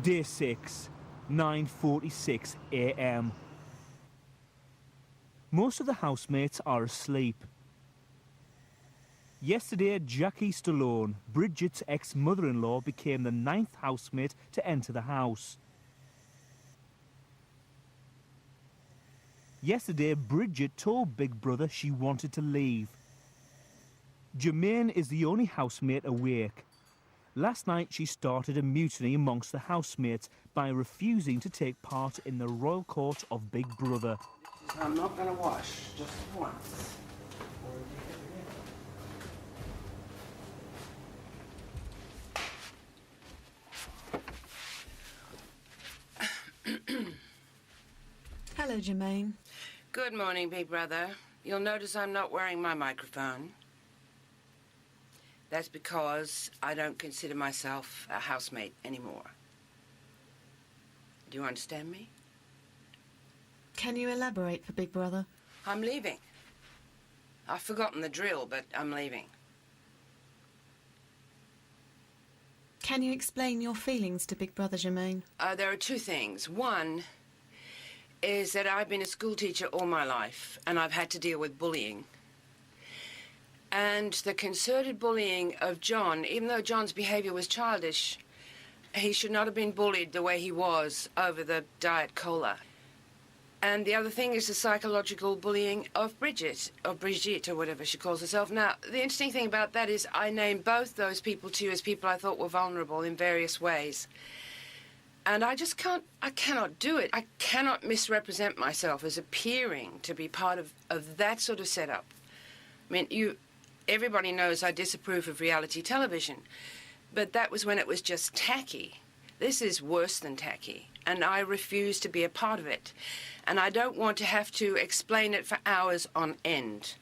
Day 6, 9:46 a.m. Most of the housemates are asleep. Yesterday, Jackie Stallone, Bridget's ex-mother-in-law, became the 9th housemate to enter the house. Yesterday, Bridget told Big Brother she wanted to leave. Jermaine is the only housemate awake. Last night, she started a mutiny amongst the housemates by refusing to take part in the royal court of Big Brother. I'm not going to wash, just once. Hello, Jermaine. Good morning, Big Brother. You'll notice I'm not wearing my microphone. That's because I don't consider myself a housemate anymore. Do you understand me? Can you elaborate for Big Brother? I'm leaving. I've forgotten the drill, but I'm leaving. Can you explain your feelings to Big Brother, Jermaine? There are two things. One is that I've been a school teacher all my life, and I've had to deal with bullying. And the concerted bullying of John, even though John's behavior was childish, he should not have been bullied the way he was over the Diet Cola. And the other thing is the psychological bullying of Bridget, or Brigitte, or whatever she calls herself. Now, the interesting thing about that is I named both those people to you as people I thought were vulnerable in various ways. And I cannot do it. I cannot misrepresent myself as appearing to be part of that sort of setup. I mean, everybody knows I disapprove of reality television, but that was when it was just tacky. This is worse than tacky, and I refuse to be a part of it. And I don't want to have to explain it for hours on end.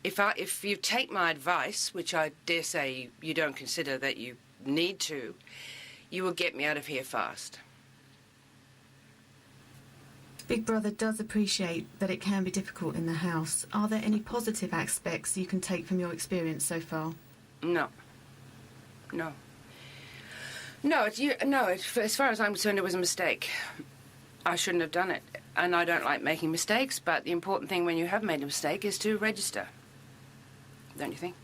If you take my advice, which I dare say you don't consider that you need to, you will get me out of here fast. Big Brother does appreciate that it can be difficult in the house. Are there any positive aspects you can take from your experience so far? No. As far as I'm concerned, it was a mistake. I shouldn't have done it. And I don't like making mistakes, but the important thing when you have made a mistake is to register. Don't you think?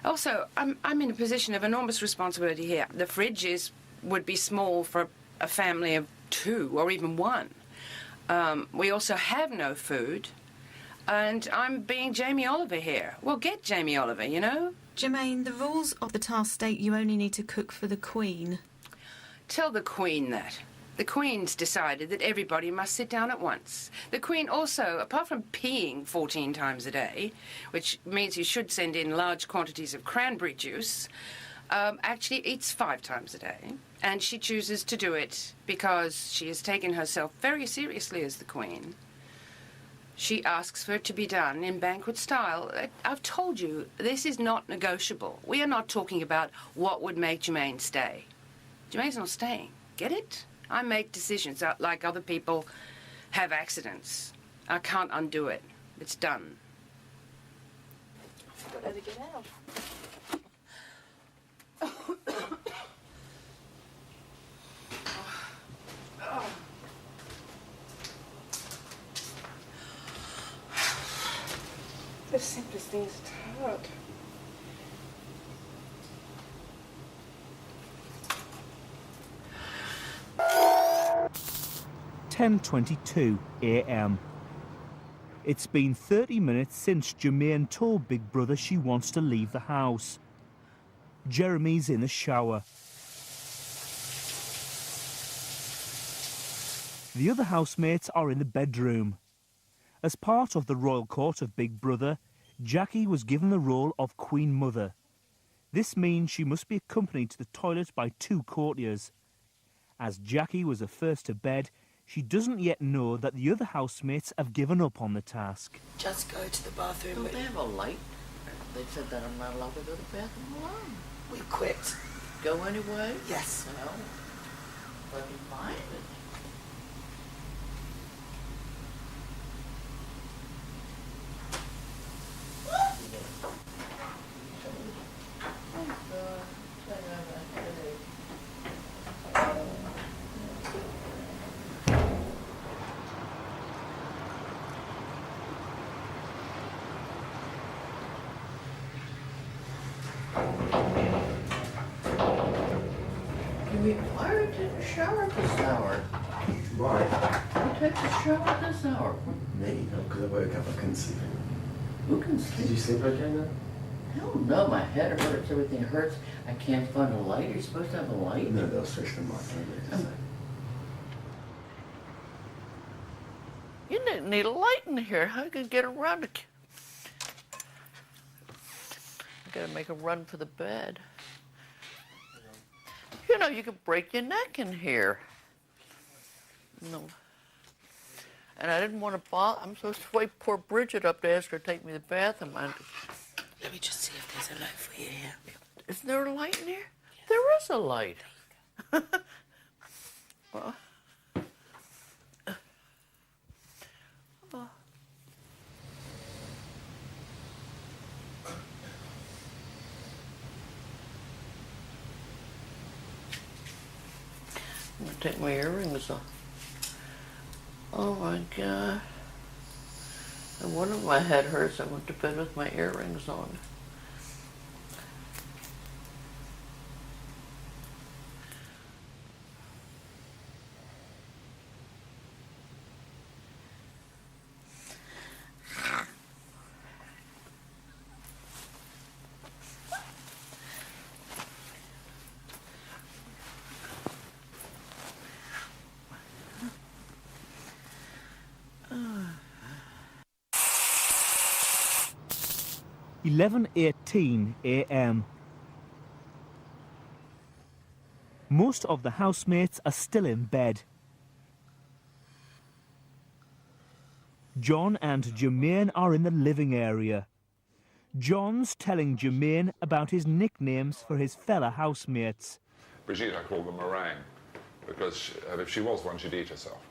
Also, I'm in a position of enormous responsibility here. The fridge would be small for a family of 2 or even 1. We also have no food, and I'm being Jamie Oliver here. Well, get Jamie Oliver, you know? Jermaine, the rules of the task state you only need to cook for the Queen. Tell the Queen that. The Queen's decided that everybody must sit down at once. The Queen also, apart from peeing 14 times a day, which means you should send in large quantities of cranberry juice, actually eats 5 times a day. And she chooses to do it because she has taken herself very seriously as the Queen. She asks for it to be done in banquet style. I've told you, this is not negotiable. We are not talking about what would make Jermaine stay. Jermaine's not staying. Get it? I make decisions like other people have accidents. I can't undo it. It's done. I forgot how to get out. The simplest thing is hard. 10:22 a.m. It's been 30 minutes since Jermaine told Big Brother she wants to leave the house. Jeremy's in the shower. The other housemates are in the bedroom. As part of the royal court of Big Brother, Jackie was given the role of Queen Mother. This means she must be accompanied to the toilet by 2 courtiers. As Jackie was the first to bed, she doesn't yet know that the other housemates have given up on the task. Just go to the bathroom. Don't they have a light? They said that I'm not allowed to go to the bathroom alone. We quit. Go anyway? Yes. No. But be fine. Why are you taking a shower at this hour? Why? You take a shower at this hour? Me? No, because I woke up, I couldn't sleep. Who can sleep? Did you sleep okay now? Hell no, my head hurts, everything hurts. I can't find a light. You're supposed to have a light? No, they'll switch them on. You didn't need a light in here. How can you get around it? I gotta make a run for the bed. You know, you could break your neck in here. No. And I didn't want to bother. I'm supposed to wake poor Bridget up to ask her to take me to the bathroom. Let me just see if there's a light for you here. Isn't there a light in here? Yes. There is a light. Well, I'm gonna take my earrings off. Oh my God. No wonder my head hurts. I went to bed with my earrings on. – 11:18 a.m. Most of the housemates are still in bed. John and Jermaine are in the living area. John's telling Jermaine about his nicknames for his fella housemates. Brigitte, I call them meringue, because if she was one, she'd eat herself.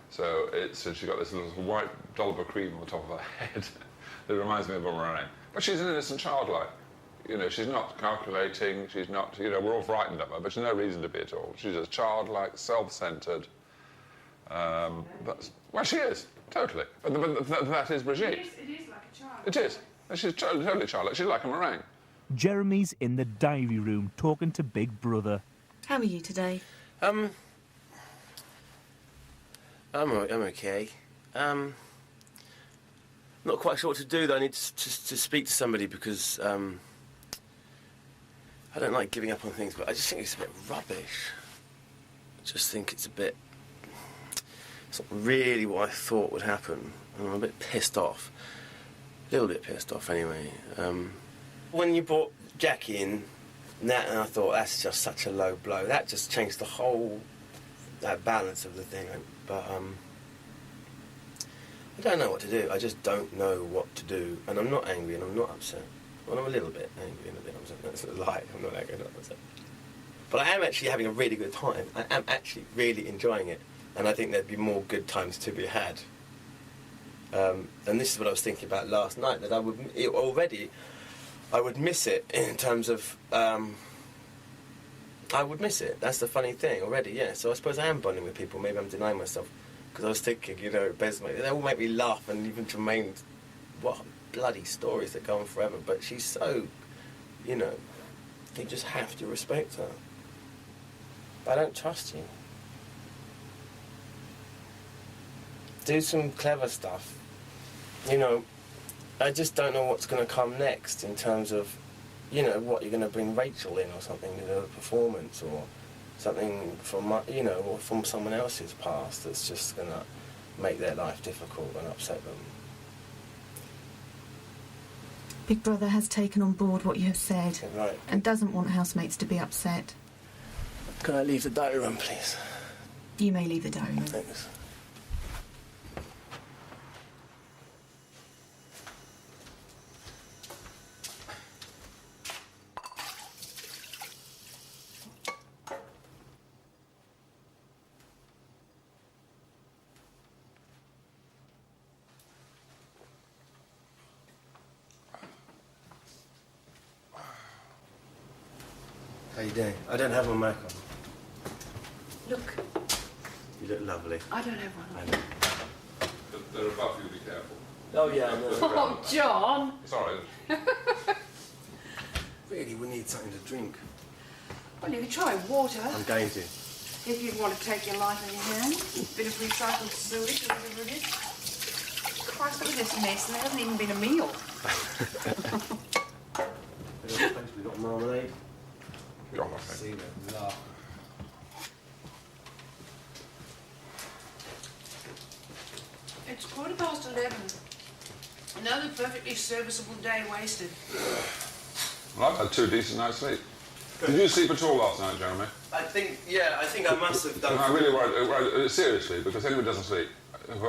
So she's got this little white dollop of cream on the top of her head that reminds me of a meringue. But she's an innocent childlike. You know, she's not calculating, she's not, you know, we're all frightened of her, but she's no reason to be at all. She's a childlike, self-centred. Well, she is, totally. But that is Brigitte. It is like a child. It is. She's totally childlike. She's like a meringue. Jeremy's in the diary room talking to Big Brother. How are you today? I'm okay. Not quite sure what to do, though. I need to speak to somebody because I don't like giving up on things, but I just think it's a bit rubbish. I just think it's a bit... It's not really what I thought would happen. I'm a bit pissed off. A little bit pissed off, anyway. When you brought Jackie in, and I thought, that's just such a low blow. That just changed the whole balance of the thing. But I don't know what to do. I just don't know what to do. And I'm not angry and I'm not upset. Well, I'm a little bit angry and a bit upset. That's a lie. I'm not angry and not upset. But I am actually having a really good time. I am actually really enjoying it. And I think there'd be more good times to be had. And this is what I was thinking about last night, that I would miss it in terms of... I would miss it. That's the funny thing already, yeah. So I suppose I am bonding with people. Maybe I'm denying myself. Because I was thinking, you know, they all make me laugh, and even Jermaine, what bloody stories that go on forever. But she's so, you know, you just have to respect her. But I don't trust you. Do some clever stuff. You know, I just don't know what's going to come next in terms of, you know, what you're going to bring Rachel in or something, you know, a performance or something from, you know, or from someone else's past that's just going to make their life difficult and upset them. Big Brother has taken on board what you have said, Right. and doesn't want housemates to be upset. Can I leave the diary room, please? You may leave the diary room. Thanks. How you doing? I don't have my mic on. Look, You look lovely. I don't have one. I know. They're above you, be careful. Oh, yeah, I know. Oh, John! Sorry. Really, we need something to drink. Well, you could try water. I'm going to. If you want to take your life in your hands. Bit of recycled sewage or whatever it is. Christ, look at this mess, and there hasn't even been a meal. We've got marmalade. God, I think. See that? It's 11:15. Another perfectly serviceable day wasted. Well, I've had 2 decent nights' sleep. Did you sleep at all last night, Jeremy? I think I must have done. And I really worried, seriously, because anyone who doesn't sleep,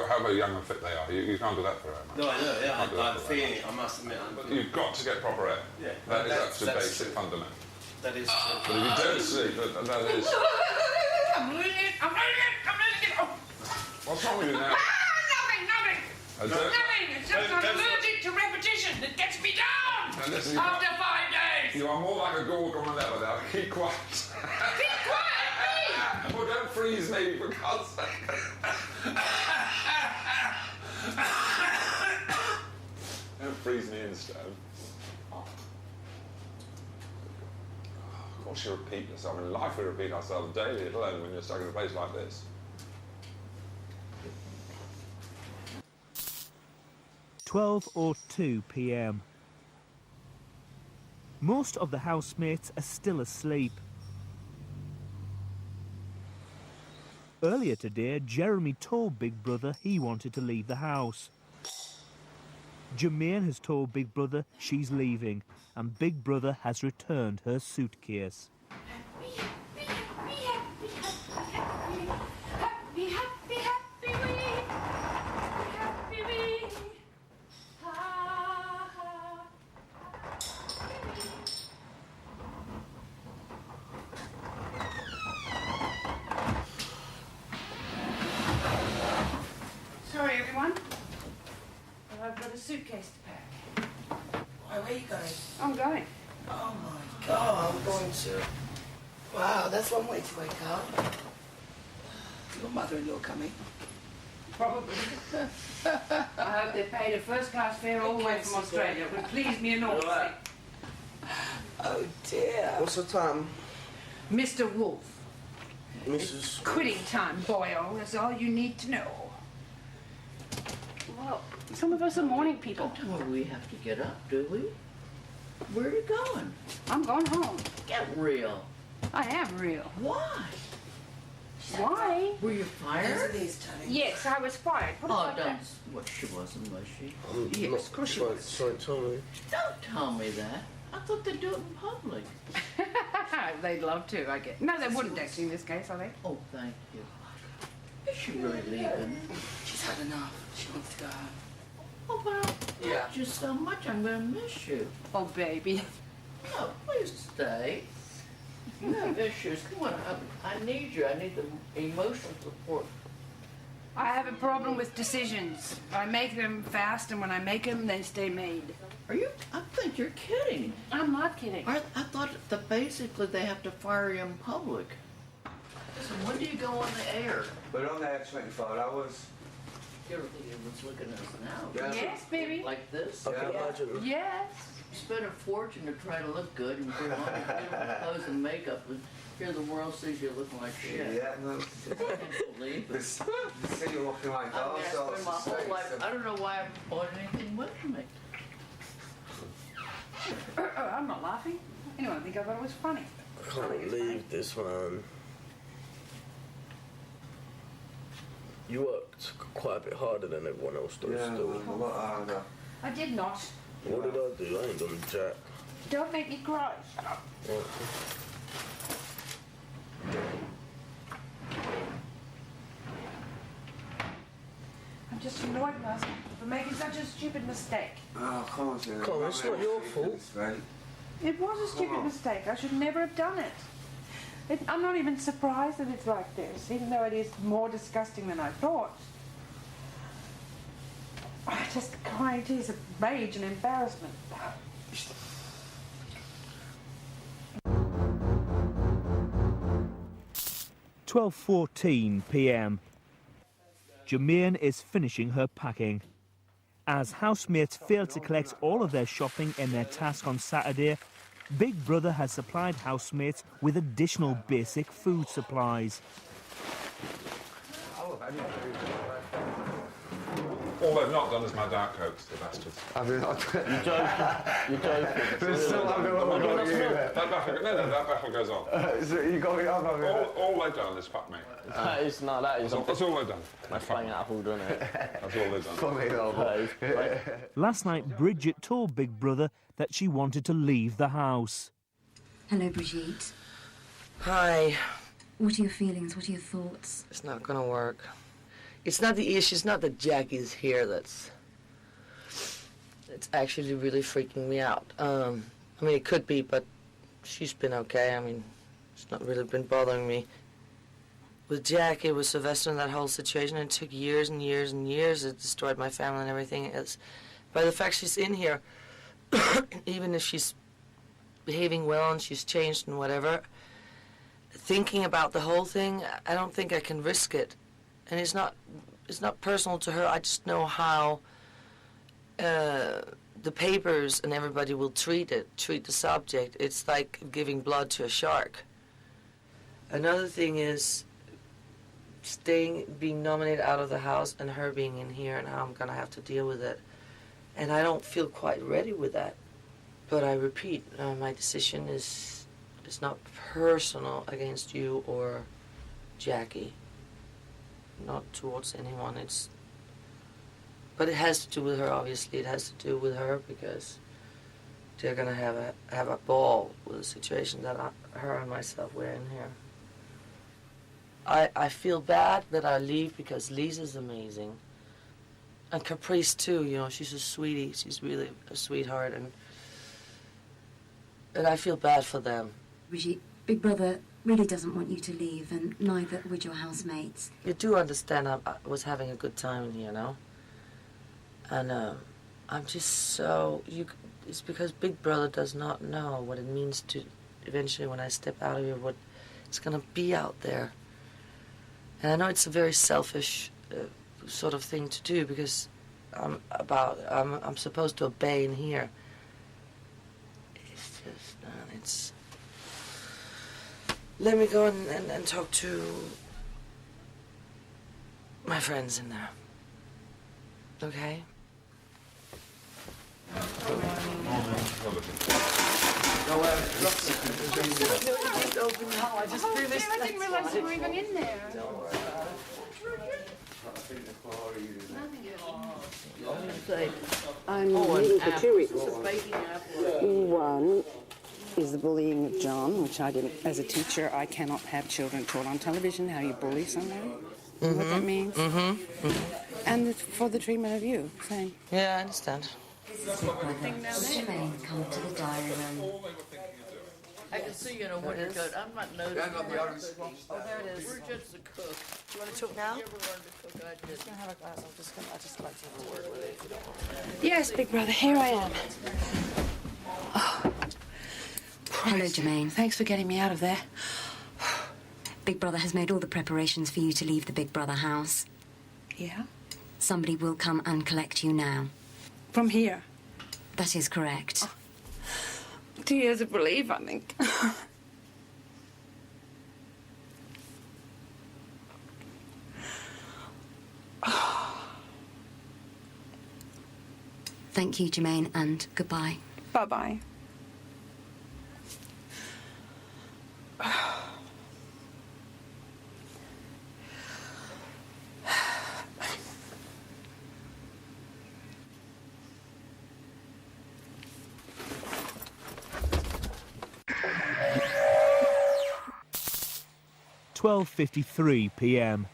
however young and fit they are, you can't do that for very much. No, I know, yeah. Can't do that I'm for very feeling much. it, I must admit. But you've got to get proper air. Yeah, That is absolute that's basic true. fundamental. That is true. But if you don't sleep, that is... I'm losing it. Oh. What's wrong with you now? Nothing. I don't... Nothing. It's just Don't- I'm allergic to repetition. It gets me down. Now listen, After 5 days. you are more like a gorgon than ever now. Keep quiet. Be quiet, Well, don't freeze me, for God's sake. Don't freeze me in stone. Of course you repeat yourself. In life we repeat ourselves daily, let alone when you're stuck in a place like this. 12:02 p.m. Most of the housemates are still asleep. Earlier today, Jeremy told Big Brother he wanted to leave the house. Jermaine has told Big Brother she's leaving, and Big Brother has returned her suitcase. Sorry, everyone. I've got a suitcase to pack. Why, where are you going? I'm going. Oh my God, I'm going to. Wow, that's one way to wake up. Your mother-in-law coming. Probably. I hope they paid a first-class fare all the way from Australia. It would please me enormously. Oh dear. What's the time? Mr. Wolf, Mrs. quitting time, boyo. That's all you need to know. Well, some of us are morning people. Don't tell me we have to get up, do we? Where are you going? I'm going home. Get real. I am real. Why? Why? Were you Those are fired? these, Tony. Yes, I was fired. Put it Oh, like don't. that. What, she wasn't, was she? Yes, of course she was. Sorry, Tommy. Don't tell me that. I thought they'd do it in public. They'd love to, I guess. No, they wouldn't actually in this case, I think. Oh, thank you. Is she really leaving? She's had enough. She wants to go home. Oh, but I Yeah. loved you so much. I'm going to miss you. Oh, baby. No, please stay. You have issues. Come on, I need you. I need the emotional support. I have a problem with decisions. I make them fast, and when I make them, they stay made. Are you? I think you're kidding. I'm not kidding. I thought that basically they have to fire you in public. So when do you go on the air? We're on there 24 hours. You ever think anyone's looking at us now? Yeah. Yes, baby. Like this? I can imagine. Yes. You spend a fortune to try to look good and put on beautiful clothes and makeup, and here the world sees you looking like shit. Yeah, no. I can't believe it. You see you looking like I all mean, I sorts spent my of whole life. things. I don't know why I bought anything with me. I'm not laughing. Anyone think I thought it was funny? I can't believe this, man. You worked quite a bit harder than everyone else does Yeah, still. a lot harder. I did not. What did I do? I ain't done jack. Don't make me cry. Shut up. What? I'm just annoyed myself for making such a stupid mistake. Oh, come on, Jenny. Come on, it's not your fault. Right. It was a stupid mistake. I should never have done it. I'm not even surprised that it's like this, even though it is more disgusting than I thought. I just crying tears of rage and embarrassment. 12:14 p.m. Jermaine is finishing her packing. As housemates failed to collect all of their shopping in their task on Saturday, Big Brother has supplied housemates with additional basic food supplies. All they've not done is my Diet Cokes, the bastards. You're joking. You're joking. There's still not going to That battle goes on. So you got me up, All they've done is fuck me. That is That's all they've done. That's bang apple, doesn't it? That's all they've done. funny though. Last night, Bridget told Big Brother that she wanted to leave the house. Hello, Brigitte. Hi. What are your feelings? What are your thoughts? It's not gonna work. It's not the issue. It's not that Jackie's here that's... It's actually really freaking me out. I mean, it could be, but she's been okay. I mean, it's not really been bothering me. With Jackie, with Sylvester and that whole situation, it took years and years and years. It destroyed my family and everything. It's, by the fact she's in here, even if she's behaving well and she's changed and whatever, thinking about the whole thing, I don't think I can risk it. And it's not personal to her. I just know how the papers and everybody will treat the subject. It's like giving blood to a shark. Another thing is being nominated out of the house and her being in here and how I'm gonna have to deal with it. And I don't feel quite ready with that. But I repeat, my decision is not personal against you or Jackie. Not towards anyone. But it has to do with her. Obviously, it has to do with her because they're gonna have a ball with the situation that her and myself were in here. I feel bad that I leave because Lisa's amazing, and Caprice too. You know, she's a sweetie. She's really a sweetheart, and I feel bad for them. Brigitte, Big Brother really doesn't want you to leave, and neither would your housemates. You do understand I was having a good time in here, no? And I'm just so... It's because Big Brother does not know what it means to eventually, when I step out of here, what it's going to be out there. And I know it's a very selfish sort of thing to do because I'm supposed to obey in here. It's just... it's... Let me go and talk to my friends in there. Okay? I didn't realise you were even in there. I'm reading for two reasons. One is the bullying of John, which I didn't, as a teacher, I cannot have children taught on television how you bully someone, what that means. And for the treatment of you, same. Yeah, I understand. Jermaine, come to the diary room. I can see you in a winter coat. I'm not noticing. Oh, there it is. We're just the cook. Do you want to talk now? You ever learned to cook? I did. Have a glass. I just like to have a word with it if you don't mind. Yes, Big Brother, here I am. Oh. Hello, Jermaine. Thanks for getting me out of there. Big Brother has made all the preparations for you to leave the Big Brother house. Yeah? Somebody will come and collect you now. From here? That is correct. Oh. Tears of relief, I think. Thank you, Jermaine, and goodbye. Bye-bye. .53 p.m.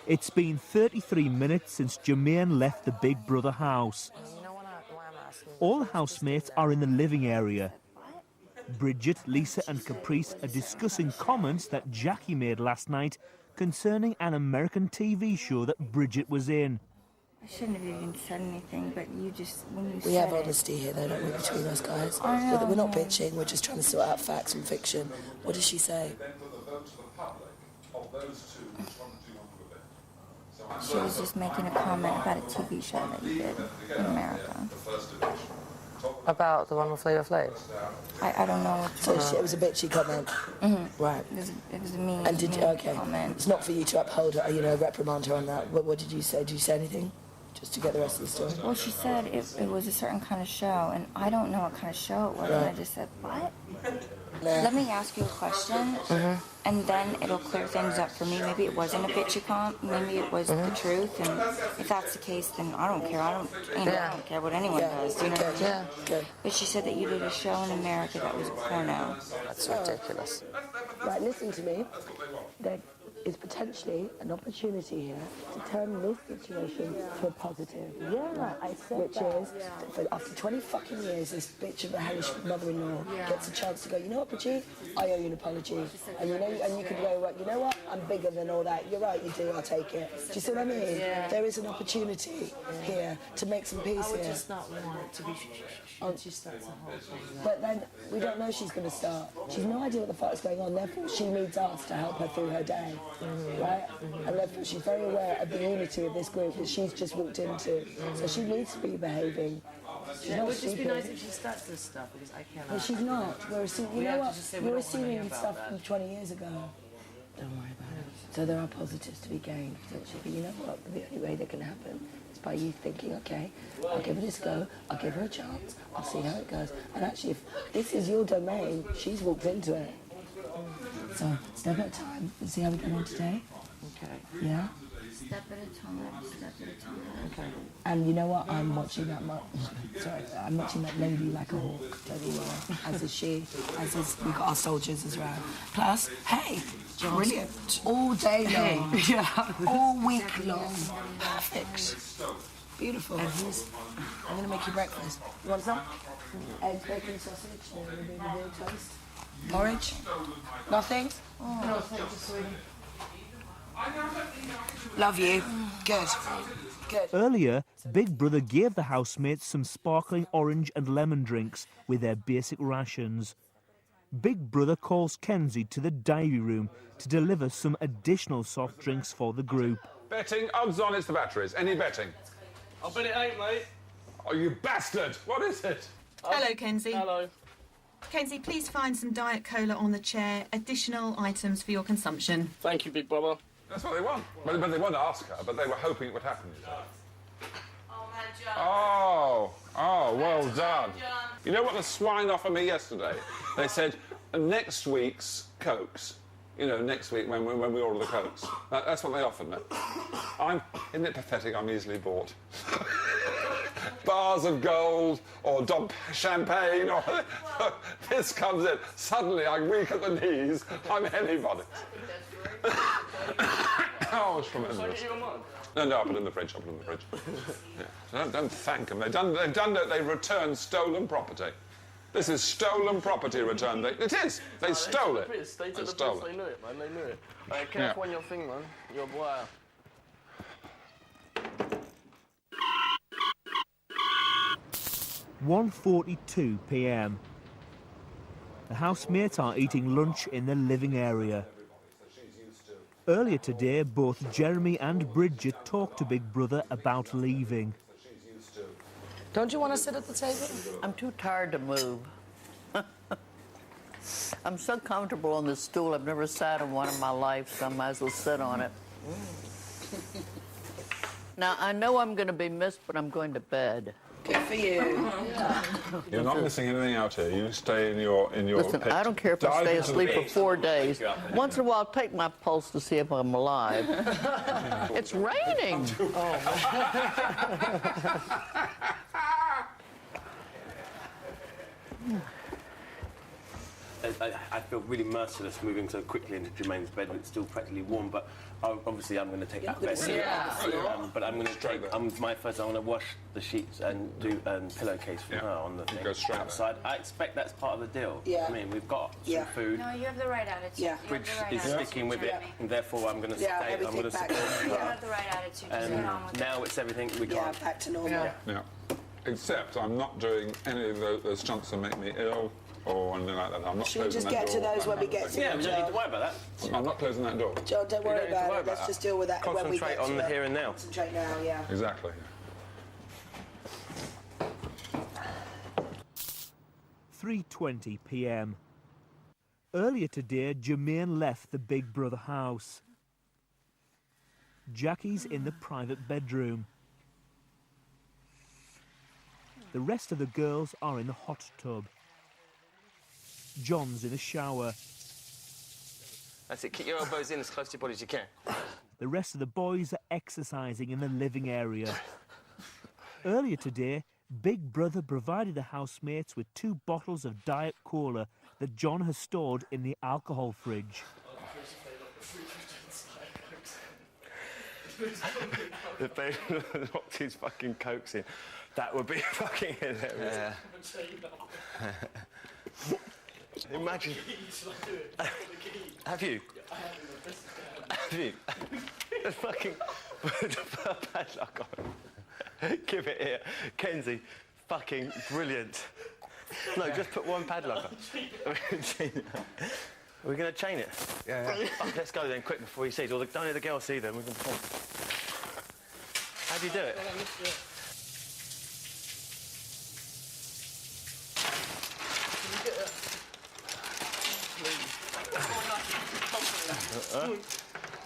It's been 33 minutes since Jermaine left the Big Brother house. All housemates are in the living area. Bridget, Lisa and Caprice are discussing comments that Jackie made last night concerning an American TV show that Bridget was in. I shouldn't have even said anything, but you just, when you We said have honesty here, though, don't we, between us guys? I know, We're not yeah. bitching, we're just trying to sort out facts from fiction. What does she say? She was just making a comment about a TV show that you did in America. About the one with Flavor Flav? I don't know what So it was a bitchy comment. Right. it was a mean, And mean okay. comment. It's not for you to uphold her, you know, reprimand her on that. What did you say? Did you say anything? Just to get the rest of the story. Well, she said it was a certain kind of show, and I don't know what kind of show it was. And I just said, what? Let me ask you a question, and then it'll clear things up for me. Maybe it wasn't a bitchy comp. Maybe it was the truth. And if that's the case, then I don't care. I don't care what anyone does. You know what I mean? But she said that you did a show in America that was porno. That's ridiculous. Right, listen to me. There is potentially an opportunity here to turn this situation to a positive. Yeah, I said which is, that after 20 fucking years, this bitch of a hellish mother-in-law gets a chance to go, you know what, Pachi? I owe you an apology. And you know, and you can go, well, you know what? I'm bigger than all that. You're right, you do. I'll take it. Do you see what I mean? Yeah. There is an opportunity here to make some peace I would here. just not want it to be when she starts the whole thing. But then we don't know she's going to start. She's no idea what the fuck is going on. Therefore, she needs us to help her through her day, right? And therefore, she's very aware of the unity of this group that she's just walked into. So she needs to be behaving. She's It not would just be stupid. nice if she starts this stuff because I cannot. But she's not. You We know have to what? just say we You're don't wanna hear assuming about stuff that. from 20 years ago. Don't worry about it. So there are positives to be gained. Potentially. But you know what? The only way that can happen is by you thinking, okay, I'll give it this go. I'll give her a chance. I'll see how it goes. And actually, if this is your domain, she's walked into it. So step at a time. Let's see how we get on today. Okay. Yeah? Step at a time, step at a time. Okay. And you know what? I'm watching that I'm watching that lady like a hawk, tell you what. As is she, as is we've got our soldiers as well. Plus, hey, brilliant. All day long. Yeah. All week long. Perfect. Beautiful. And I'm gonna make you breakfast. You want some? Eggs, bacon, sausage, and a bit of toast. Porridge? Nothing? No, thank you, sweetie. Love you. Good. Good. Earlier, Big Brother gave the housemates some sparkling orange and lemon drinks with their basic rations. Big Brother calls Kenzie to the diary room to deliver some additional soft drinks for the group. Betting, odds on it's the batteries. Any betting? I'll bet it ain't, mate. Oh, you bastard! What is it? Hello, Kenzie. Hello. Kenzie, please find some Diet Cola on the chair. Additional items for your consumption. Thank you, big brother. That's what they want. But they won't ask her, but they were hoping it would happen. Oh, well done. You know what the swine offered me yesterday? They said, next week's Cokes. You know, next week when we order the Cokes. That's what they offered me. Isn't it pathetic? I'm easily bought. Bars of gold or Dom champagne or this comes in. Suddenly I'm weak at the knees. I'm anybody. Oh, it's tremendous. Shall I get you a mug? No, I'll put it in the fridge. Yeah. So don't thank them. They've returned stolen property. This is stolen property return. It is. They stole it. They took the piss. stole They it. knew it, man. They knew it. Alright, careful on your thing, man. You're a boy. 1:42 p.m. The housemates are eating lunch in the living area. Earlier today, both Jeremy and Bridget talked to Big Brother about leaving. Don't you want to sit at the table? I'm too tired to move. I'm so comfortable on this stool. I've never sat on one in my life, so I might as well sit on it. Now, I know I'm going to be missed, but I'm going to bed. Good for you. You're not missing anything out here. You stay in your Listen, pit. I don't care if I Dive stay into asleep the for pit. 4 days. Once in a while, I'll take my pulse to see if I'm alive. It's raining. I feel really merciless moving so quickly into Jermaine's bed. It's still practically warm, but obviously I'm going to take that bed. But I'm going to take. I want to wash the sheets and do a pillowcase for her on the thing Go straight outside. I expect that's part of the deal. Yeah. I mean, we've got some food. No, you have the right attitude. Yeah. Bridge is sticking with it, and therefore I'm going to stay. I'm going to support You her. have the right attitude. Just get on with it. Now it's everything we Yeah, can't. back to normal. Yeah. Except I'm not doing any of those stunts that make me ill or anything like that. I'm not Should we closing just that get to door. those when we get to Yeah, them, we don't need to Joe? worry about that. I'm not closing that door. Joe, don't worry don't need to about worry it. about Let's that. just deal with that when we Concentrate get on to the it. here and now. Concentrate now, yeah. Exactly. 3:20 p.m. Earlier today, Jermaine left the Big Brother house. Jackie's in the private bedroom. The rest of the girls are in the hot tub. John's in the shower. That's it, keep your elbows in as close to your body as you can. The rest of the boys are exercising in the living area. Earlier today, Big Brother provided the housemates with 2 bottles of Diet Cola that John has stored in the alcohol fridge. If they locked his fucking cokes in, that would be fucking hilarious. Yeah. Imagine. Have you? Have you? Just fucking put a padlock on. Give it here. Kenzie, fucking brilliant. No, just put one padlock on. Are we going to chain it? Yeah. Fuck, let's go then, quick, before he sees. Or don't let the girl see them. We can perform. How do you do it?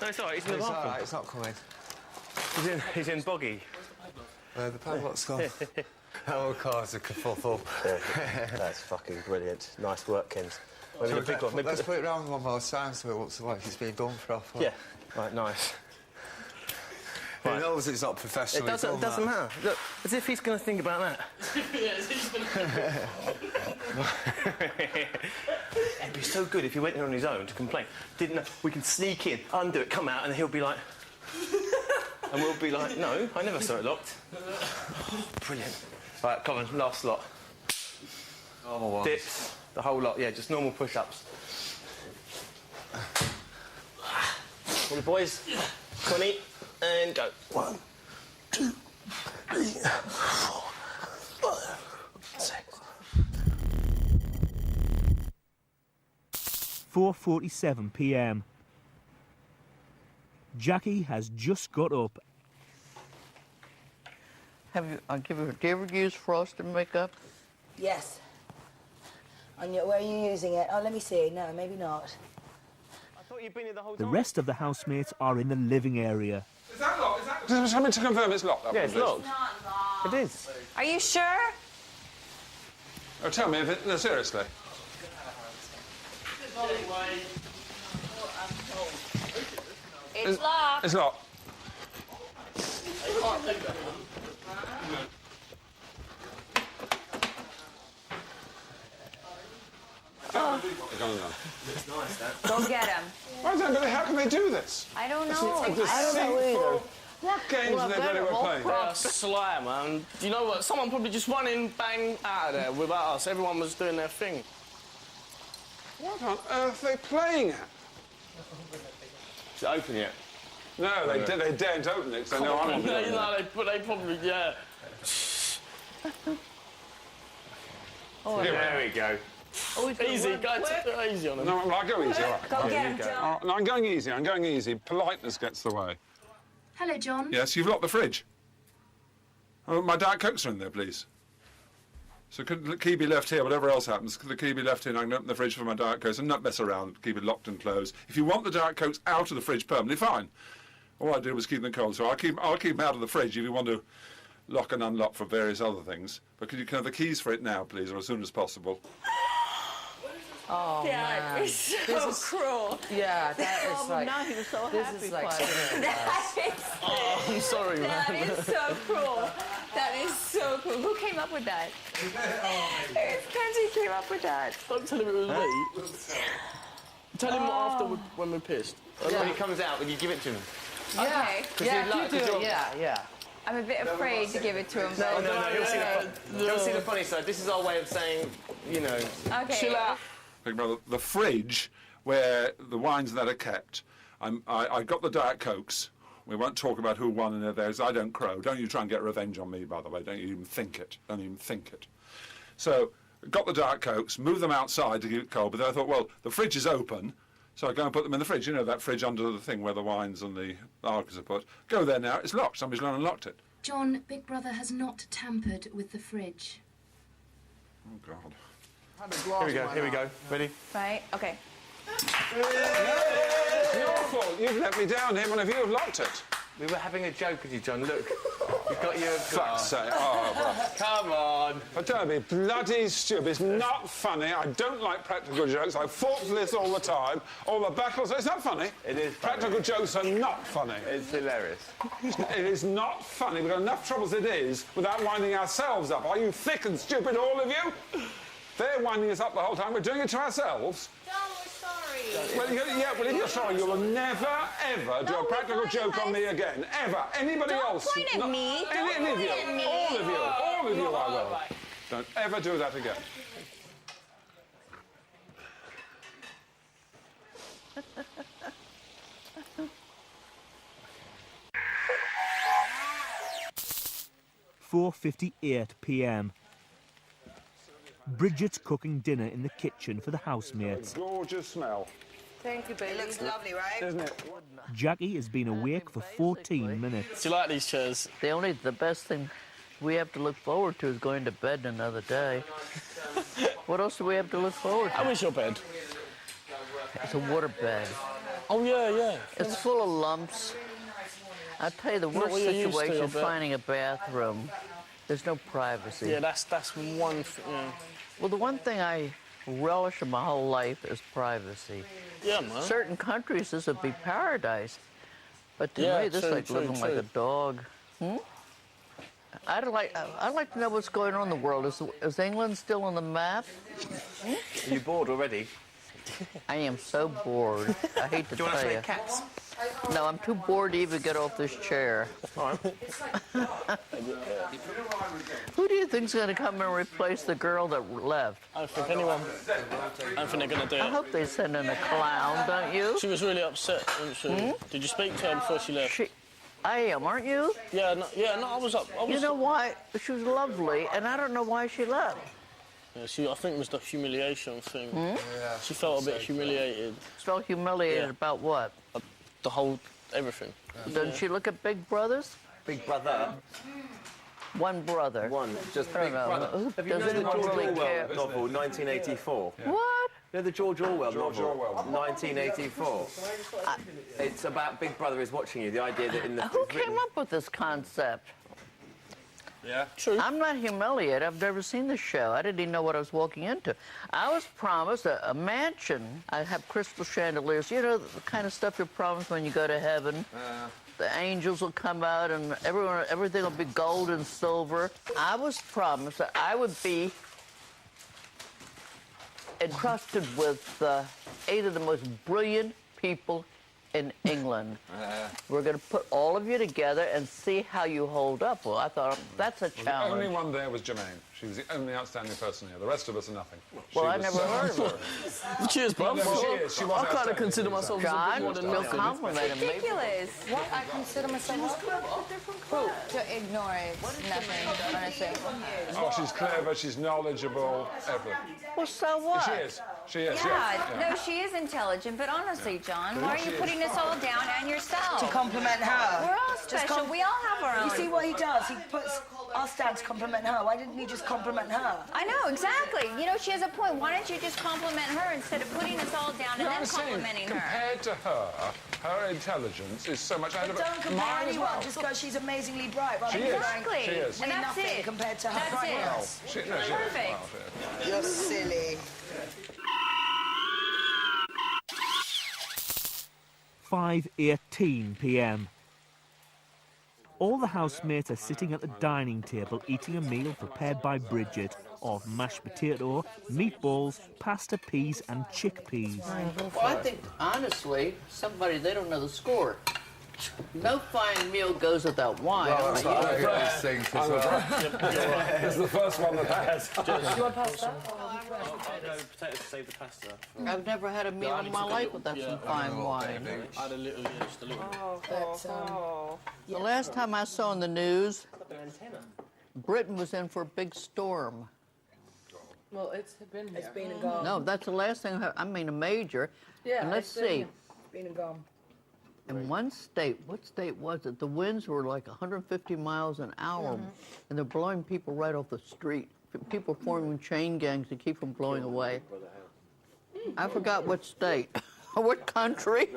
No, it's all right. He's in the bathroom. All right, it's not coming. He's in boggy. The padlock's gone. Oh, of course, a kerfuffle. That's fucking brilliant. Nice work, Kens. Maybe the big one. Let's put it round one more time so it looks like it's being done properly. Yeah. Right, nice. Who knows it's not professionally done? It doesn't matter. Look, as if he's going to think about that. Yeah, as if he's going to... It'd be so good if he went in on his own to complain. Didn't know. We can sneak in, undo it, come out, and he'll be like... and we'll be like, no, I never saw it locked. Brilliant. Right, come on, last lot. Normal ones. Dips, the whole lot, yeah, just normal push-ups. All the boys, 20, and go. 1, 2, 3, 4, 5, 6. 4:47 p.m. Jackie has just got up. Do you ever use frosted makeup? Yes. Where are you using it? Oh, let me see. No, maybe not. I thought you'd been here the whole The time. rest of the housemates are in the living area. Is that locked? Just having to confirm it's locked. Yeah, it's locked. It's not locked. It is. Are you sure? Oh, tell me if it... No, seriously. It's locked. It's locked. It's nice, that. Go get him. How can they do this? I don't know. I don't know either. What games are they bloody well playing? They are sly, man. You know what? Someone probably just run in, bang, out of there without us. Everyone was doing their thing. What on earth are they playing at? Is it open yet? No, they daren't open it because they know I'm on it. No, they probably, yeah. Oh, there we go. Easy, go easy on him. No, I'll go easy, all right. Go get him, John. No, I'm going easy, I'm going easy. Politeness gets the way. Hello, John. Yes, you've locked the fridge. Oh, my Diet Cokes are in there, please. So could the key be left here, whatever else happens, could the key be left here and I can open the fridge for my Diet Cokes and not mess around, keep it locked and closed. If you want the Diet Cokes out of the fridge permanently, fine. All I did was keep them cold, so I'll keep them out of the fridge if you want to lock and unlock for various other things. But could you have the keys for it now, please, or as soon as possible? Oh, That man. is so cruel. Yeah, that is like... Now he was so This happy. is like... That is, I'm sorry, man. that is so cruel. That is so cruel. Who came up with that? Kenzie came up with that. Don't tell him it was me. Tell him after when we're pissed. When he comes out, when you give it to him. Okay. Yeah, you do it. Yeah. I'm a bit afraid to give it to him. No, but he'll see the funny side. This is our way of saying, you know... Okay. Chill out. Big Brother, the fridge where the wines that are kept, I got the Diet Cokes. We won't talk about who won any of those. I don't crow. Don't you try and get revenge on me, by the way. Don't you even think it. Don't even think it. So, got the Diet Cokes, moved them outside to keep it cold, but then I thought, well, the fridge is open, so I go and put them in the fridge. You know, that fridge under the thing where the wines and the argos are put. Go there now, it's locked. Somebody's gone and locked it. John, Big Brother has not tampered with the fridge. Oh, God. Here we go. Ready? Right? Okay. It's your fault. You've let me down here. One of you have locked it. We were having a joke with you, John. Look, you've got your... Fuck's sake. Oh, well. Come on. But don't be bloody stupid. It's not funny. I don't like practical jokes. I fought for this all the time. All the battles. It's not funny. It is funny. Practical jokes are not funny. It's hilarious. It is not funny. We've got enough troubles as it is without winding ourselves up. Are you thick and stupid, all of you? They're winding us up the whole time. We're doing it to ourselves. John, we're sorry. Well, if you're sorry, you will never, ever do a practical joke on me again. Ever. Anybody else? Don't point at me. Don't Any of point you. at me. All of you. All of you, I will. Don't ever do that again. "4:58 p.m. Bridget's cooking dinner in the kitchen for the housemates. Gorgeous smell. Thank you, baby. It looks lovely, right? Isn't it? Jackie has been awake for 14 minutes. Do you like these chairs? The best thing we have to look forward to is going to bed another day. What else do we have to look forward to? How is your bed? It's a water bed. Oh, yeah. It's full of lumps. I tell you, the Not worst what you're used to, I situation is bet. finding a bathroom. There's no privacy. Yeah, that's one... Yeah. Well, the one thing I relish in my whole life is privacy. Yeah, man. Certain countries, this would be paradise. But to Yeah, me, this is true, like true, living like a true. dog. I'd like to know what's going on in the world. Is England still on the map? Are you bored already? I am so bored. I hate to Do you want to tell play you. cats? No, I'm too bored to even get off this chair. All right. Who do you think's going to come and replace the girl that left? I don't think they're going to do it. I hope they send in a clown, don't you? She was really upset, wasn't she? Did you speak to her before she left? I am, aren't you? Yeah, no, I was up. You know why? She was lovely, and I don't know why she left. Yeah, I think it was the humiliation thing. Yeah. She felt a bit humiliated. Felt humiliated about what? The whole everything. Doesn't she look at Big Brothers? Big Brother. One brother. One, just I Big don't know. Brother. Have you Does known the anyone George really Orwell care? novel, 1984? What? You know the George Orwell George novel, Orwell. 1984? It's about Big Brother is watching you, the idea that in the... Who came up with this concept? Yeah, true. I'm not humiliated. I've never seen the show. I didn't even know what I was walking into. I was promised a mansion. I have crystal chandeliers. You know, the kind of stuff you're promised when you go to heaven. The angels will come out and everything will be gold and silver. I was promised that I would be entrusted with 8 of the most brilliant people in England. We're going to put all of you together and see how you hold up. Well, I thought, that's a The challenge. only one there was Jermaine. She was the only outstanding person here. The rest of us are nothing. Well, I She never was heard of her. Cheers, bro. No, she is. She was I kind of outstanding. consider myself as a John, bit more than you'll nothing. compliment him. Ridiculous. What? I consider myself to ignore it. Nothing, honestly. Oh, she's clever, she's knowledgeable, everything. Well, so what? She is. She is, Yeah, no, she is intelligent, but honestly, John, why are you putting us all down and yourself? To compliment her. We're all special. We all have our own. You see what he does? He puts us down to compliment her. Why didn't he just compliment her? I know, exactly. You know, she has a point. Why don't you just compliment her instead of putting us all down and No, then I'm saying, complimenting her? compared to her intelligence is so much ahead But of don't compare mine as anyone well. just because she's amazingly bright. She is. Exactly. She is. We're And that's nothing it. compared to her That's brightness. it. She is. Perfect. Well, she is. You're silly. 5:18 p.m. All the housemates are sitting at the dining table eating a meal prepared by Bridget of mashed potato, meatballs, pasta, peas and chickpeas. Well, I think, honestly, they don't know the score. No fine meal goes without wine. That's what I always think as well. This is the first one that has. Do you want pasta? Potatoes to save the pasta. I've never had a meal in my life without some fine wine. I had a little, just a little. The last time I saw in the news, Britain was in for a big storm. Well, it's been here. It's been and gone. No, that's the last thing, a major. Yeah, And let's it's been see. here. It's been and gone. In one state, what state was it? The winds were like 150 miles an hour, and they're blowing people right off the street. people forming chain gangs to keep from blowing away. I forgot what state, what country.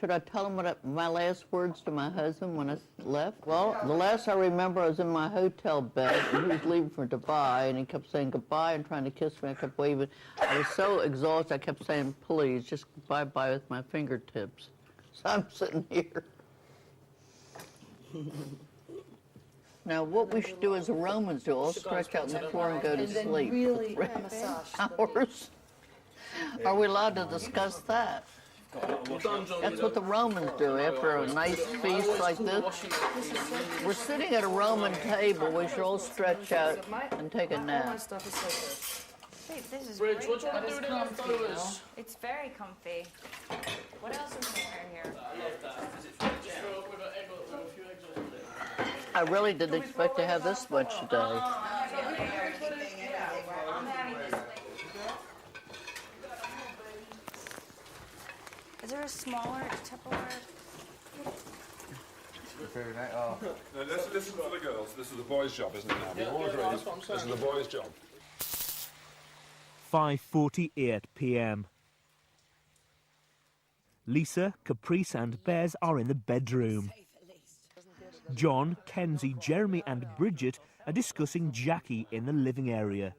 Should I tell him my last words to my husband when I left? Well, the last I remember, I was in my hotel bed, and he was leaving for Dubai, and he kept saying goodbye and trying to kiss me. I kept waving. I was so exhausted, I kept saying, please, just bye-bye with my fingertips. So I'm sitting here. Now, what we should do as the Romans do, all stretch out on the floor and go to sleep. Really hours. Are we allowed to discuss that? That's what the Romans do after a nice feast like this. We're sitting at a Roman table. We should all stretch out and take a nap. Wait, this is Bridge, great. what do you want to do with the leftovers? It's very comfy. What else is there here? I really didn't expect to have this much today. Is there a smaller Tupperware? No, this is for the girls. This is the boys' job, isn't it now? We've all agreed. This is the boys' job. 5:48 p.m. Lisa, Caprice and Bez are in the bedroom. John, Kenzie, Jeremy and Bridget are discussing Jackie in the living area.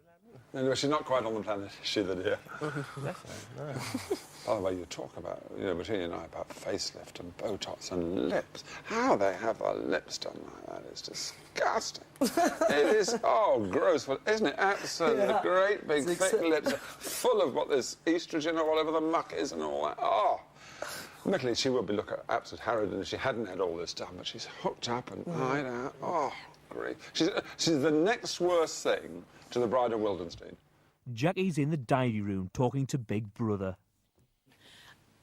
Anyway, she's not quite on the planet, is she, the dear? By the way, you talk about, between you and I, about facelift and Botox and lips. How they have their lips done like that is disgusting. It is, gross. Well, isn't it? Absolutely great big thick lips full of what this estrogen or whatever the muck is and all that. Oh. Admittedly, she would be absolute harridan if she hadn't had all this done, but she's hooked up and eyed out. Oh, great. She's the next worst thing to the Bride of Wildenstein. Jackie's in the diary room talking to Big Brother.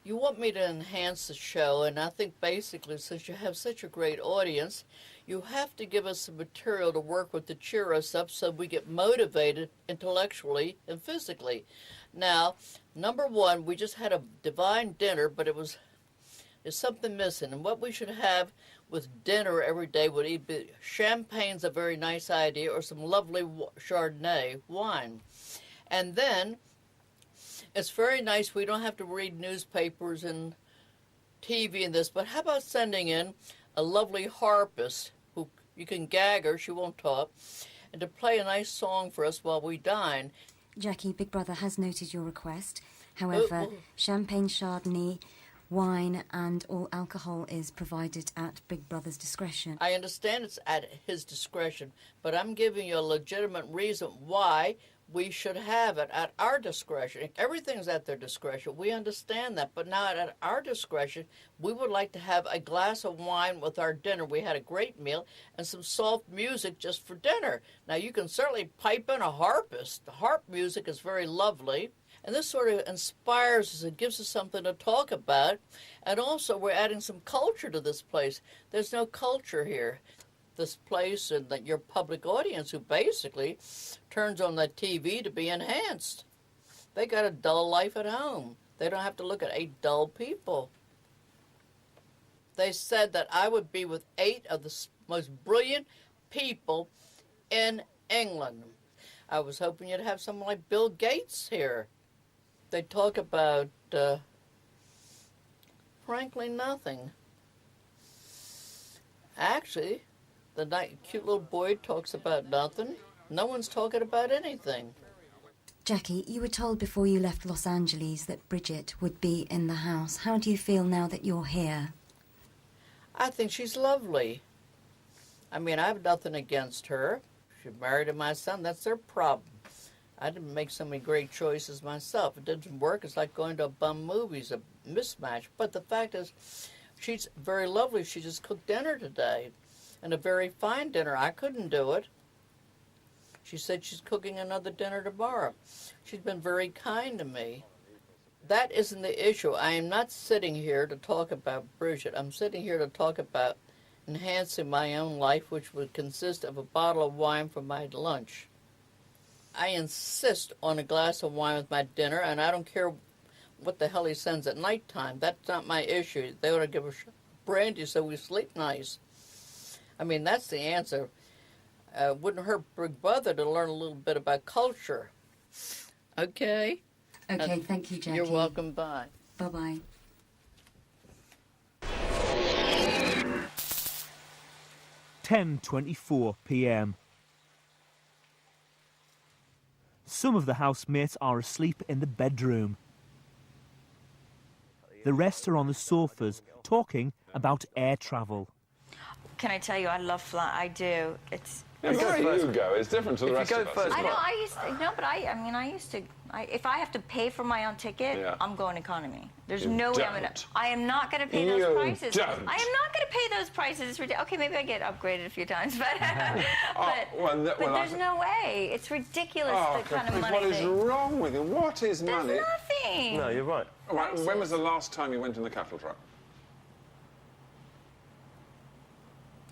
You want me to enhance the show, and I think basically, since you have such a great audience, you have to give us some material to work with to cheer us up so we get motivated intellectually and physically. Now, number one, we just had a divine dinner, but there's something missing. And what we should have with dinner every day would either be champagne's a very nice idea or some lovely Chardonnay wine. And then it's very nice. We don't have to read newspapers and TV and this, but how about sending in a lovely harpist who you can gag her, she won't talk, and to play a nice song for us while we dine. Jackie, Big Brother has noted your request. However, champagne, Chardonnay, wine and all alcohol is provided at Big Brother's discretion. I understand it's at his discretion, but I'm giving you a legitimate reason why we should have it at our discretion. Everything's at their discretion. We understand that, but now at our discretion, we would like to have a glass of wine with our dinner. We had a great meal and some soft music just for dinner. Now, you can certainly pipe in a harpist. The harp music is very lovely. And this sort of inspires us and gives us something to talk about. And also, we're adding some culture to this place. There's no culture here. This place and your public audience who basically turns on the TV to be enhanced. They got a dull life at home. They don't have to look at 8 dull people. They said that I would be with 8 of the most brilliant people in England. I was hoping you'd have someone like Bill Gates here. They talk about, frankly, nothing. Actually, the cute little boy talks about nothing. No one's talking about anything. Jackie, you were told before you left Los Angeles that Bridget would be in the house. How do you feel now that you're here? I think she's lovely. I mean, I have nothing against her. She married to my son. That's their problem. I didn't make so many great choices myself. It didn't work. It's like going to a bum movie, a mismatch. But the fact is, she's very lovely. She just cooked dinner today, and a very fine dinner. I couldn't do it. She said she's cooking another dinner tomorrow. She's been very kind to me. That isn't the issue. I am not sitting here to talk about Bridget. I'm sitting here to talk about enhancing my own life, which would consist of a bottle of wine for my lunch. I insist on a glass of wine with my dinner, and I don't care what the hell he sends at nighttime. That's not my issue. They ought to give us brandy so we sleep nice. I mean, that's the answer. Wouldn't hurt Big Brother to learn a little bit about culture. Okay? Okay, thank you, Jackie. You're welcome. Bye. Bye-bye. 10:24 p.m. Some of the housemates are asleep in the bedroom. The rest are on the sofas, talking about air travel. Can I tell you, I love flying. I do. It's. Where you go is different to the rest of us. I know. I used to, no, but I used to. if I have to pay for my own ticket, I'm going economy. There's no way I'm gonna. I am not gonna pay those prices. I am not gonna pay those prices. It's ridiculous. Okay, maybe I get upgraded a few times, but but there's no way. It's ridiculous the kind of money. What is wrong with you? What is money? There's nothing. No, you're right. Right. When was the last time you went in the cattle truck?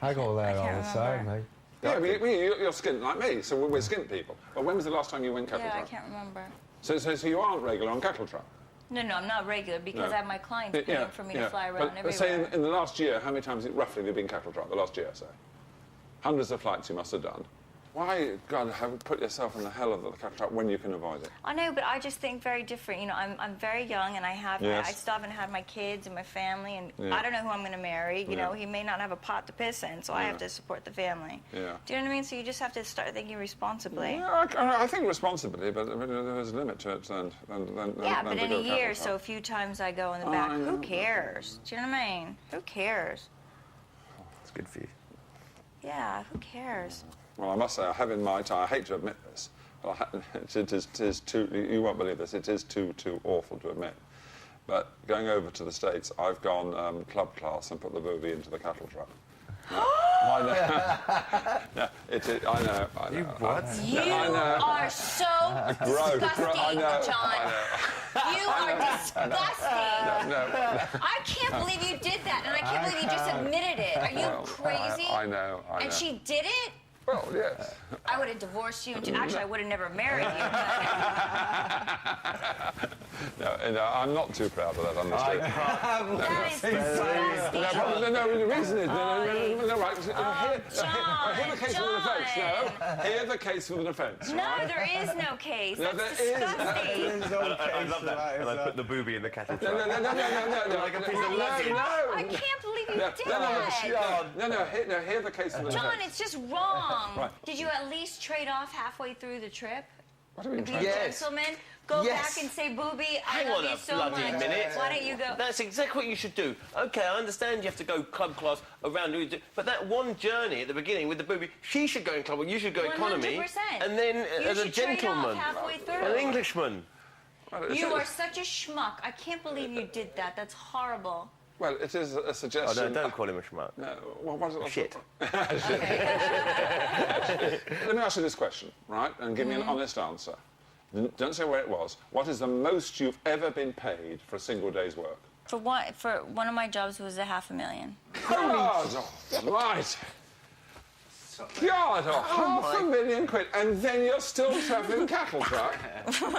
I go there all the time, mate. Yeah, you're skint like me, so we're skint people. But when was the last time you went cattle truck? Yeah, I can't remember. So you aren't regular on cattle truck? No, I'm not regular because I have my clients paying for me to fly around everywhere. But say in the last year, how many times roughly have you been cattle truck? The last year, say? Hundreds of flights you must have done. Why, God, put yourself in the hell of the cattle truck when you can avoid it? I know, but I just think very different. You know, I'm very young, and I still haven't had my kids and my family, and I don't know who I'm going to marry. You know, he may not have a pot to piss in, so I have to support the family. Yeah. Do you know what I mean? So you just have to start thinking responsibly. Yeah, I think responsibly, but there's a limit to it. But in a year, so a few times I go in the back. Who cares? Do you know what I mean? Who cares? It's good for you. Yeah, who cares? Well, I must say, I have in mind, I hate to admit this, but it is too, you won't believe this, it is too awful to admit. But going over to the States, I've gone club class and put the booby into the cattle truck. I know. I know. You what? You are so disgusting, John. You are disgusting. No. I can't believe you did that, and I can't believe you just admitted it. Are you crazy? I know. And she did it? Well, yes. I would have divorced you. Actually, I would have never married you. No, I'm not too proud of that, honestly. That is disgusting. No, the reason is... Hear the case for the defence. No, hear the case for the defence. No, there is no case. No, That's there disgusting. I love that. And I put the booby in the cattle truck. No. Like a piece of luggage. I can't believe you did that. No, hear the case for the defence. John, it's just wrong. Right. Did you at least trade off halfway through the trip? What do you mean? Be a gentleman? Go back and say, Booby, I love you so much. Why don't you go? That's exactly what you should do. Okay, I understand you have to go club class around, but that one journey at the beginning with the Booby, she should go in club, you should go 100%. economy. And then as a gentleman, halfway through. an Englishman. You are such a schmuck. I can't believe you did that. That's horrible. Well, it is a suggestion. Oh, no, don't call him a schmuck. No, well, what is it? Shit. Let me ask you this question, right? And give me an honest answer. Don't say where it was. What is the most you've ever been paid for a single day's work? For one of my jobs was $500,000. God almighty. God, $500,000 quid, and then you're still travelling cattle truck.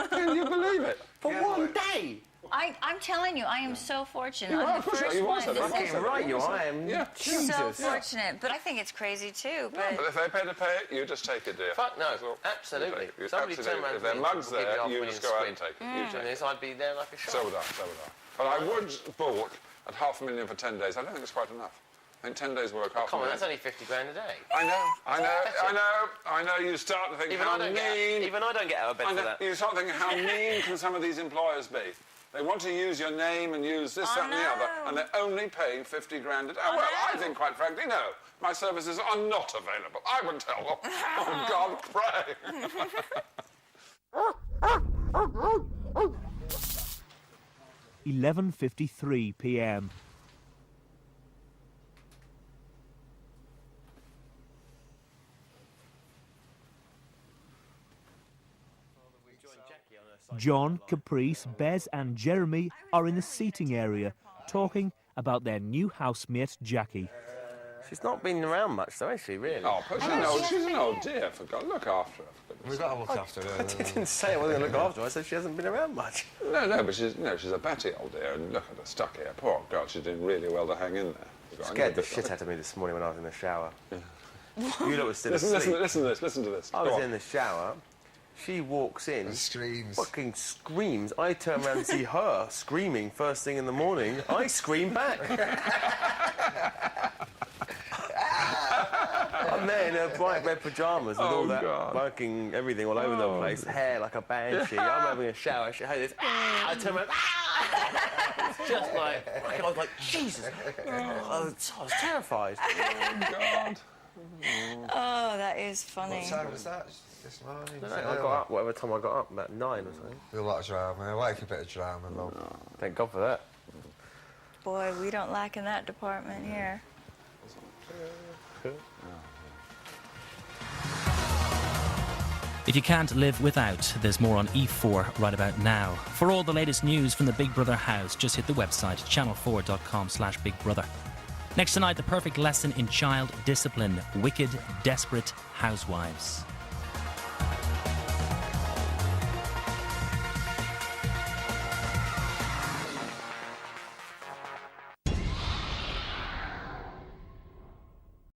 Can you believe it? For one day? I'm telling you, I am so fortunate. Yeah, I'm the first one. Right, you are. I am so fortunate. But I think it's crazy too. But if they pay to pay it, you just take it, dear. Fuck no, absolutely. Somebody turn around if there are mugs there, you just go out and take it. I'd be there like a shot. So would I. But I would balk at $500,000 for 10 days. I don't think it's quite enough. I think 10 days work, $500,000. Come on, that's only 50 grand a day. I know. You start to think how mean... Even I don't get out of bed for that. You start thinking how mean can some of these employers be? They want to use your name and use this, that and the other, and they're only paying 50 grand a day. Well, I think, quite frankly, no. My services are not available. I would tell them. Oh, God, pray. 11:53 p.m. John, Caprice, Bez and Jeremy are in the seating area talking about their new housemate, Jackie. She's not been around much, though, has she, really? Oh, but she's an old dear, for God. Look after her. We've got to look after her. I didn't say I wasn't going to look after her. I said she hasn't been around much. No, but she's a batty old dear, and look at her stuck here. Poor girl, she's doing really well to hang in there. Scared the shit out of me this morning when I was in the shower. Yeah. You lot were still listen asleep. to this. I was in the shower. She walks in. And screams. Fucking screams. I turn around and see her screaming first thing in the morning. I scream back. I'm there in her bright red pyjamas with all that fucking everything all over the place, hair like a banshee. I'm having a shower. She had this. I turn around. It's just like I was like Jesus. I was terrified. Oh God. Oh, that is funny. What time was that? This morning? No, I got up whatever time I got up, about 9 or something. A lot of drama. I like a bit of drama, though. Thank God for that. Boy, we don't lack in that department here. If you can't live without, there's more on E4 right about now. For all the latest news from the Big Brother house, just hit the website channel4.com/bigbrother. Next tonight, the perfect lesson in child discipline, wicked, desperate housewives.